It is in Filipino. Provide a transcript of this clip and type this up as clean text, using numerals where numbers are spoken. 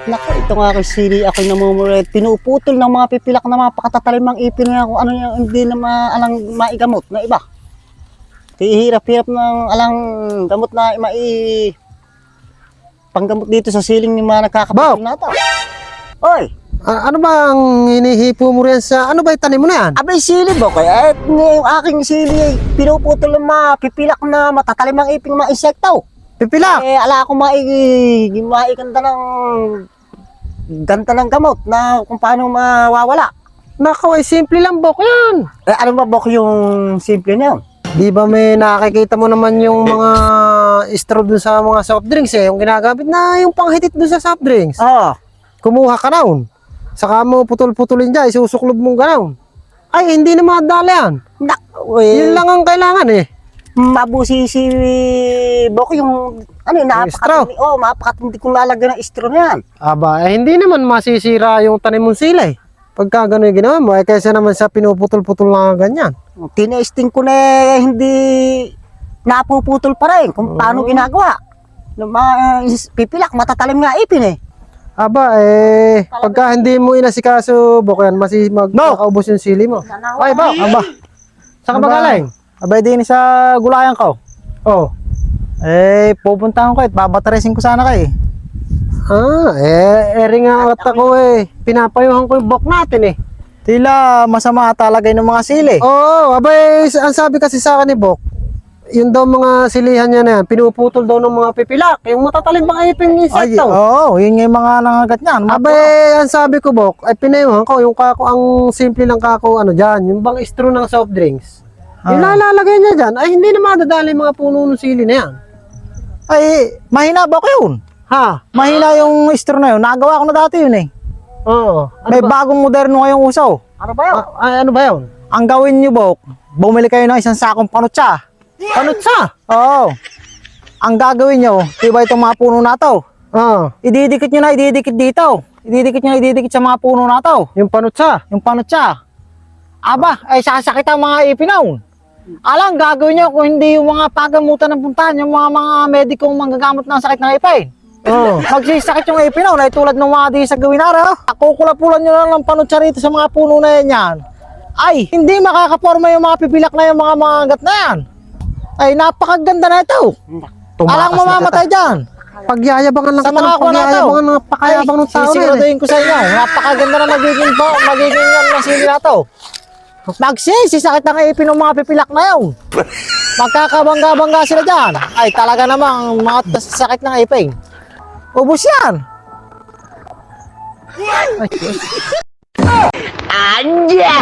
Naku, ito nga kay Siri, ako namumulit. Pinuputol ng mga pipilak na mga pakatatalimang ipin nga kung ano yung hindi na alang maigamot na iba. Hirap-hirap ng alang gamot na panggamot dito sa siling ni mga nagkakapatid nato. Oy! Ano ba ang hinihipo mo riyan sa... Ano ba itanim mo na yan? Abay, sili ba? Kaya yung aking sili, pinuputol ng mga pipilak na matatalimang ipin mga insekto. Pipilak! Ala akong maiganda ng gamot na kung paano mawawala. Naku, simple lang, Bok, yan. Ano ba, Bok, yung simple na yun? Di ba may nakikita mo naman yung mga straw dun sa mga soft drinks yung ginagamit na yung panghitit dun sa soft drinks. Oo. Kumuha ka naun. Saka mo putol-putulin dyan, isusuklob mong ganaon. Ay, hindi na madali yan. Yun lang ang kailangan Mabusi si Bok yung napakatindi. Oh, mapakatindi kung lalagyan ng straw na yan. Aba, hindi naman masisira yung tanim mong sila Pagka gano'n yung ginawa mo, kaysa naman sa pinuputol-putol lang ganyan. Tinesting ko na hindi napuputol pa rin kung paano ginagawa. Pipilak, matatalim nga ipin Aba, pagka hindi mo inasikaso, Bok, yan, magkakaubos yung sili mo. Ay, Bok, aba. Saan ka ba galing? Abay din sa gulayan ko. Oh. Pupuntahan ko babataresin ko sana kay. Eri nga at ako pinapayuhan ko yung Bok natin Tila masama talaga ng mga sili. Oo, abay, ang sabi kasi sa akin ni Bok, yun daw mga silihan niya na yan, pinuputol daw ng mga pipilak, yung matatalim mga iping insekto. Yun yung mga nangagat niyan. Abay, ang sabi ko, Bok, ay pinayuhan ko, yung kako, ang simple ng kako, dyan, yung bang straw ng soft drinks. Yung nalalagay niya dyan, ay hindi na madadali mga puno ng sili na yan. Ay, mahina ba ko yun? Ha? Mahina yung straw na yun. Nagawa ko na dati yun Oo. May bagong moderno ngayong usaw. Ano ba yun? Ano ba yun? Ang gawin nyo, Bok, bumili kayo ng isang sakong panutsa. Panutsa? Oo. Ang gagawin nyo, diba itong mga puno na to? Oo. Ididikit nyo na, ididikit dito. Ididikit nyo na, ididikit sa mga puno na to. Yung panutsa? Yung panutsa. Aba, ay sasakit ang mga ipinaw. Alang, gagawin nyo kung hindi yung mga pagamutan ng puntahan, yung mga medikong manggagamot ng sakit ng ipin. Oo. Magsisakit yung ipinaw na tulad ng mga di sa gawin araw. Kukulapulan nyo lang ng panutsa rito sa mga puno na yan. Ay, hindi makakaporma yung mga pipilak na yung mga gat na yan. Ay, napakaganda na ito. Alang mamamatay dyan. Pagyayabangan lang Sa mga kuha na ito. Napakayabang ng tao Sisiguraduhin ko sa inyo. Napakaganda na magiging yan ng sili na ito. Magsisakit ang ipin ng mga pipilak na yun. Magkakabangga-bangga sila dyan. Ay, talaga namang mga sakit ng ipin. Ubus yan. Anja!